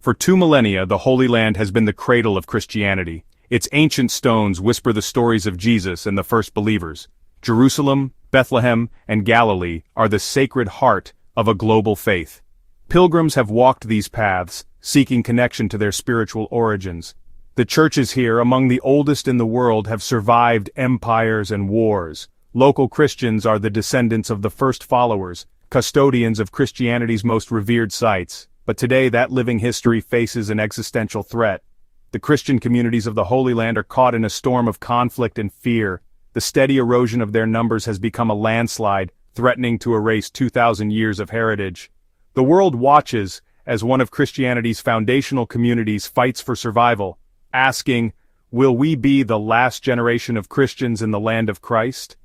For 2 millennia, the Holy Land has been the cradle of Christianity. Its ancient stones whisper the stories of Jesus and the first believers. Jerusalem, Bethlehem, and Galilee are the sacred heart of a global faith. Pilgrims have walked these paths, seeking connection to their spiritual origins. The churches here, among the oldest in the world, have survived empires and wars. Local Christians are the descendants of the first followers, custodians of Christianity's most revered sites. But today that living history faces an existential threat. The Christian communities of the Holy Land are caught in a storm of conflict and fear. The steady erosion of their numbers has become a landslide, threatening to erase 2,000 years of heritage. The world watches as one of Christianity's foundational communities fights for survival, asking, will we be the last generation of Christians in the land of Christ?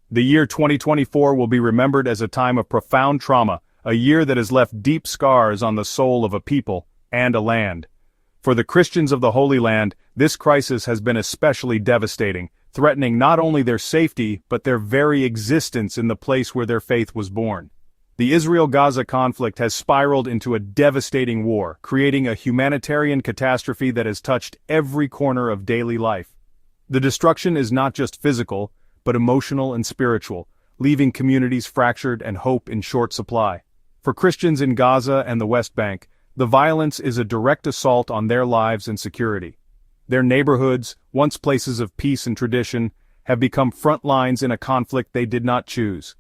The year 2024 will be remembered as a time of profound trauma, a year that has left deep scars on the soul of a people and a land. For the Christians of the Holy Land, this crisis has been especially devastating, threatening not only their safety but their very existence in the place where their faith was born. The Israel-Gaza conflict has spiraled into a devastating war, creating a humanitarian catastrophe that has touched every corner of daily life. The destruction is not just physical, but emotional and spiritual, leaving communities fractured and hope in short supply. For Christians in Gaza and the West Bank, the violence is a direct assault on their lives and security. Their neighborhoods, once places of peace and tradition, have become front lines in a conflict they did not choose.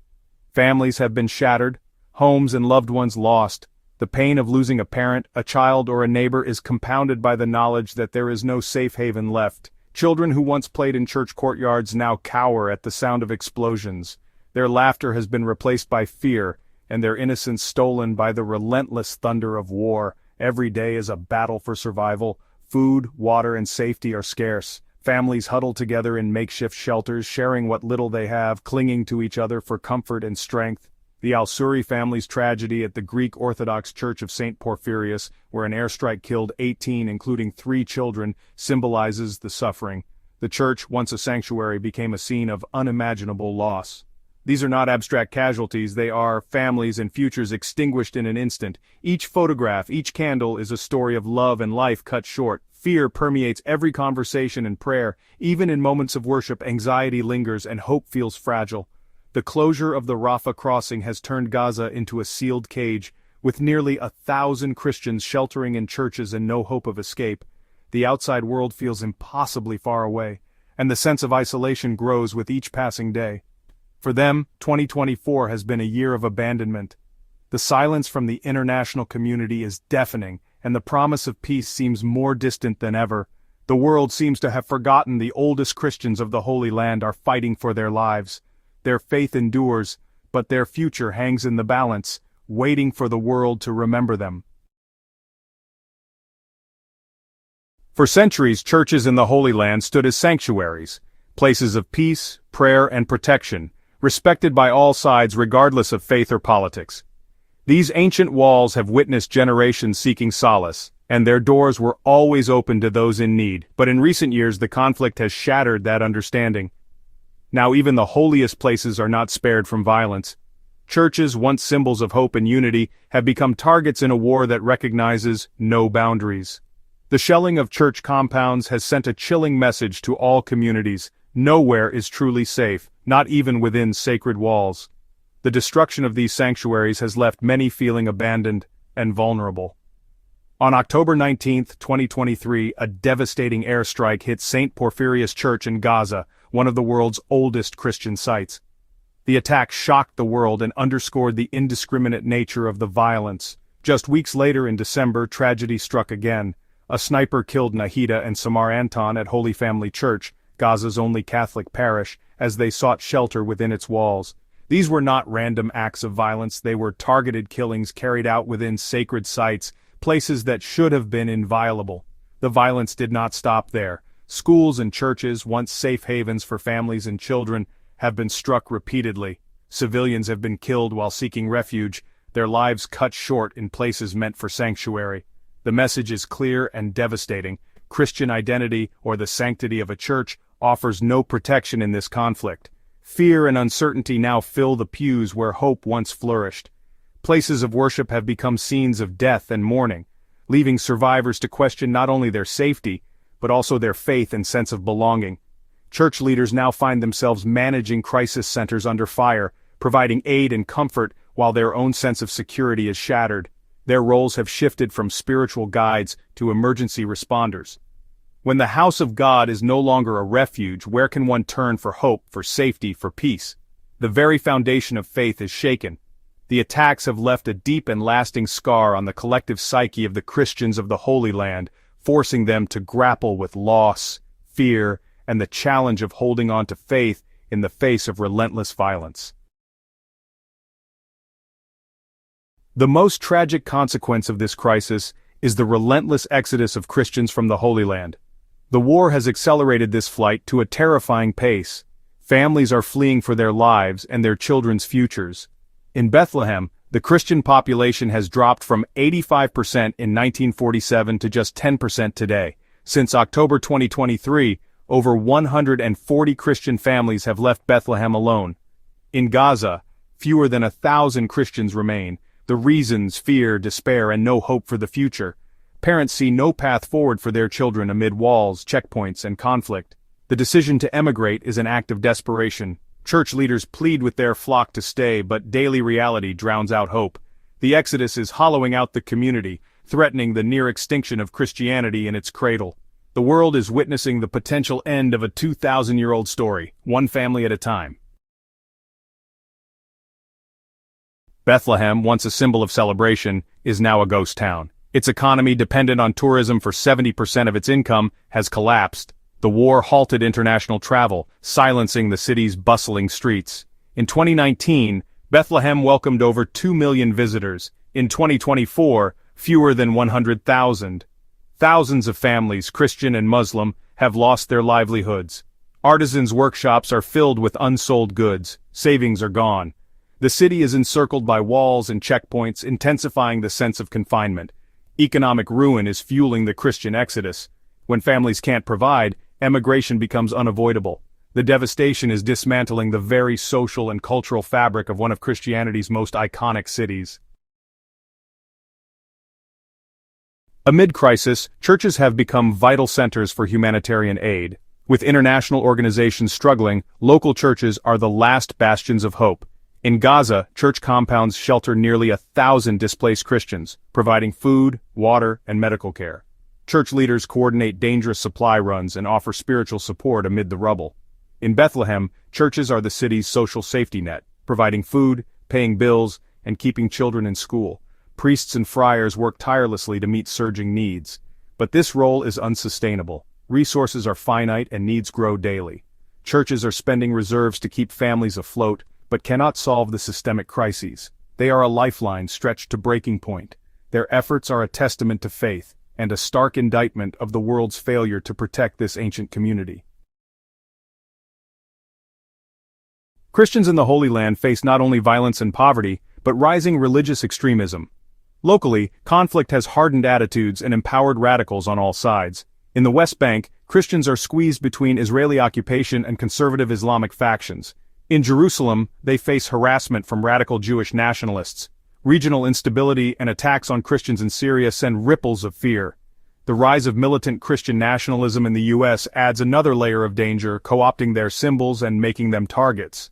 Families have been shattered, homes and loved ones lost. The pain of losing a parent, a child, or a neighbor is compounded by the knowledge that there is no safe haven left. Children who once played in church courtyards now cower at the sound of explosions. Their laughter has been replaced by fear, and their innocence stolen by the relentless thunder of war. Every day is a battle for survival. Food, water, and safety are scarce. Families huddle together in makeshift shelters, sharing what little they have, clinging to each other for comfort and strength. The Al-Suri family's tragedy at the Greek Orthodox Church of St. Porphyrius, where an airstrike killed 18, including 3 children, symbolizes the suffering. The church, once a sanctuary, became a scene of unimaginable loss. These are not abstract casualties, they are families and futures extinguished in an instant. Each photograph, each candle is a story of love and life cut short. Fear permeates every conversation and prayer. Even in moments of worship, anxiety lingers and hope feels fragile. The closure of the Rafah crossing has turned Gaza into a sealed cage, with nearly 1,000 Christians sheltering in churches and no hope of escape. The outside world feels impossibly far away, and the sense of isolation grows with each passing day. For them, 2024 has been a year of abandonment. The silence from the international community is deafening, and the promise of peace seems more distant than ever. The world seems to have forgotten the oldest Christians of the Holy Land are fighting for their lives. Their faith endures, but their future hangs in the balance, waiting for the world to remember them. For centuries, churches in the Holy Land stood as sanctuaries, places of peace, prayer, and protection, respected by all sides regardless of faith or politics. These ancient walls have witnessed generations seeking solace, and their doors were always open to those in need. But in recent years, the conflict has shattered that understanding. Now even the holiest places are not spared from violence. Churches, once symbols of hope and unity, have become targets in a war that recognizes no boundaries. The shelling of church compounds has sent a chilling message to all communities. Nowhere is truly safe, not even within sacred walls. The destruction of these sanctuaries has left many feeling abandoned and vulnerable. On October 19, 2023, a devastating airstrike hit St. Porphyrius Church in Gaza, one of the world's oldest Christian sites. The attack shocked the world and underscored the indiscriminate nature of the violence. Just weeks later in December, tragedy struck again. A sniper killed Nahida and Samar Anton at Holy Family Church, Gaza's only Catholic parish, as they sought shelter within its walls. These were not random acts of violence, they were targeted killings carried out within sacred sites, places that should have been inviolable. The violence did not stop there. Schools and churches, once safe havens for families and children, have been struck repeatedly. Civilians have been killed while seeking refuge, their lives cut short in places meant for sanctuary. The message is clear and devastating. Christian identity, or the sanctity of a church, offers no protection in this conflict. Fear and uncertainty now fill the pews where hope once flourished. places of worship have become scenes of death and mourning, leaving survivors to question not only their safety, but also their faith and sense of belonging. Church leaders now find themselves managing crisis centers under fire, providing aid and comfort while their own sense of security is shattered. Their roles have shifted from spiritual guides to emergency responders. When the house of God is no longer a refuge, where can one turn for hope, for safety, for peace? The very foundation of faith is shaken. The attacks have left a deep and lasting scar on the collective psyche of the Christians of the Holy Land, forcing them to grapple with loss, fear, and the challenge of holding on to faith in the face of relentless violence. The most tragic consequence of this crisis is the relentless exodus of Christians from the Holy Land. The war has accelerated this flight to a terrifying pace. Families are fleeing for their lives and their children's futures. In Bethlehem, the Christian population has dropped from 85% in 1947 to just 10% today. Since October 2023, over 140 Christian families have left Bethlehem alone. In Gaza, fewer than 1,000 Christians remain. The reasons: fear, despair, and no hope for the future. Parents see no path forward for their children amid walls, checkpoints, and conflict. The decision to emigrate is an act of desperation. Church leaders plead with their flock to stay, but daily reality drowns out hope. The exodus is hollowing out the community, threatening the near extinction of Christianity in its cradle. The world is witnessing the potential end of a 2,000-year-old story, one family at a time. Bethlehem, once a symbol of celebration, is now a ghost town. Its economy, dependent on tourism for 70% of its income, has collapsed. The war halted international travel, silencing the city's bustling streets. In 2019, Bethlehem welcomed over 2 million visitors. In 2024, fewer than 100,000. Thousands of families, Christian and Muslim, have lost their livelihoods. Artisans' workshops are filled with unsold goods. Savings are gone. The city is encircled by walls and checkpoints, intensifying the sense of confinement. Economic ruin is fueling the Christian exodus. When families can't provide, emigration becomes unavoidable. The devastation is dismantling the very social and cultural fabric of one of Christianity's most iconic cities. Amid crisis, churches have become vital centers for humanitarian aid. With international organizations struggling, local churches are the last bastions of hope. In Gaza, church compounds shelter nearly 1,000 displaced Christians, providing food, water, and medical care. Church leaders coordinate dangerous supply runs and offer spiritual support amid the rubble. In Bethlehem, churches are the city's social safety net, providing food, paying bills, and keeping children in school. Priests and friars work tirelessly to meet surging needs. But this role is unsustainable. Resources are finite and needs grow daily. Churches are spending reserves to keep families afloat, but cannot solve the systemic crises. They are a lifeline stretched to breaking point. Their efforts are a testament to faith, and a stark indictment of the world's failure to protect this ancient community. Christians in the Holy Land face not only violence and poverty, but rising religious extremism. Locally, conflict has hardened attitudes and empowered radicals on all sides. In the West Bank, Christians are squeezed between Israeli occupation and conservative Islamic factions. In Jerusalem, they face harassment from radical Jewish nationalists. Regional instability and attacks on Christians in Syria send ripples of fear. The rise of militant Christian nationalism in the U.S. adds another layer of danger, co-opting their symbols and making them targets.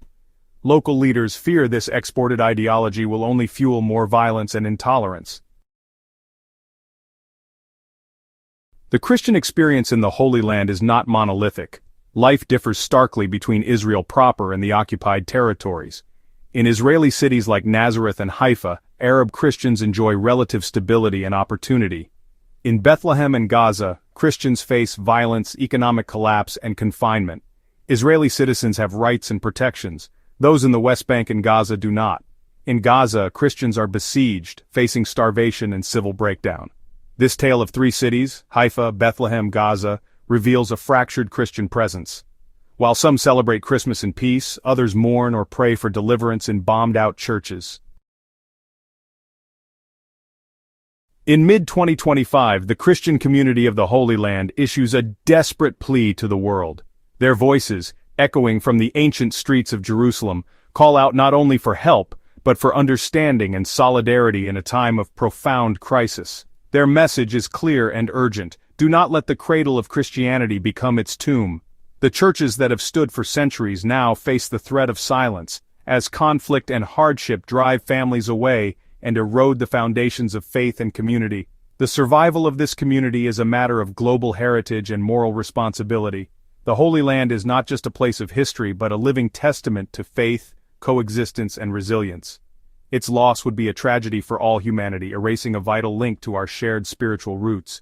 Local leaders fear this exported ideology will only fuel more violence and intolerance. The Christian experience in the Holy Land is not monolithic. Life differs starkly between Israel proper and the occupied territories. In Israeli cities like Nazareth and Haifa, Arab Christians enjoy relative stability and opportunity. In Bethlehem and Gaza, Christians face violence, economic collapse, and confinement. Israeli citizens have rights and protections. Those in the West Bank and Gaza do not. In Gaza, Christians are besieged, facing starvation and civil breakdown. This tale of three cities, Haifa, Bethlehem, Gaza, reveals a fractured Christian presence. While some celebrate Christmas in peace, others mourn or pray for deliverance in bombed-out churches. In mid-2025, the Christian community of the Holy Land issues a desperate plea to the world. Their voices, echoing from the ancient streets of Jerusalem, call out not only for help, but for understanding and solidarity in a time of profound crisis. Their message is clear and urgent: do not let the cradle of Christianity become its tomb. The churches that have stood for centuries now face the threat of silence, as conflict and hardship drive families away and erode the foundations of faith and community. The survival of this community is a matter of global heritage and moral responsibility. The Holy Land is not just a place of history but a living testament to faith, coexistence, and resilience. Its loss would be a tragedy for all humanity, erasing a vital link to our shared spiritual roots.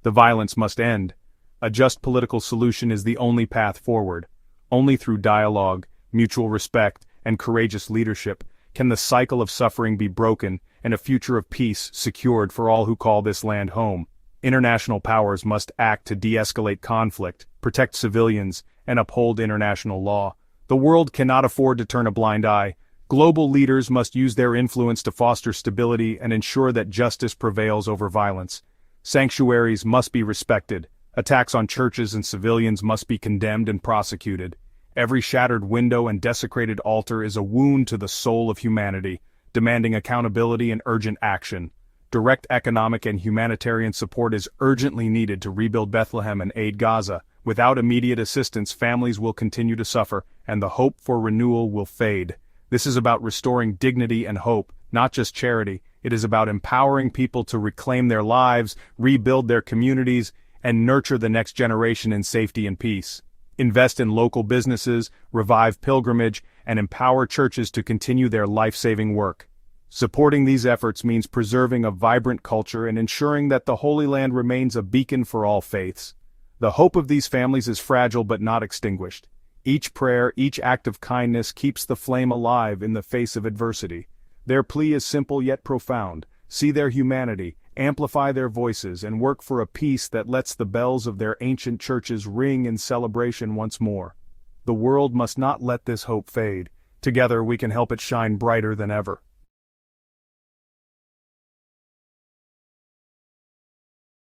The violence must end. A just political solution is the only path forward. Only through dialogue, mutual respect, and courageous leadership can the cycle of suffering be broken and a future of peace secured for all who call this land home. International powers must act to de-escalate conflict, protect civilians, and uphold international law. The world cannot afford to turn a blind eye. Global leaders must use their influence to foster stability and ensure that justice prevails over violence. Sanctuaries must be respected. Attacks on churches and civilians must be condemned and prosecuted. Every shattered window and desecrated altar is a wound to the soul of humanity, demanding accountability and urgent action. Direct economic and humanitarian support is urgently needed to rebuild Bethlehem and aid Gaza. Without immediate assistance, families will continue to suffer, and the hope for renewal will fade. This is about restoring dignity and hope, not just charity. It is about empowering people to reclaim their lives, rebuild their communities, and nurture the next generation in safety and peace. Invest in local businesses, revive pilgrimage, and empower churches to continue their life-saving work. Supporting these efforts means preserving a vibrant culture and ensuring that the Holy Land remains a beacon for all faiths. The hope of these families is fragile but not extinguished. Each prayer, each act of kindness keeps the flame alive in the face of adversity. Their plea is simple yet profound: see their humanity, amplify their voices, and work for a peace that lets the bells of their ancient churches ring in celebration once more. The world must not let this hope fade. Together we can help it shine brighter than ever.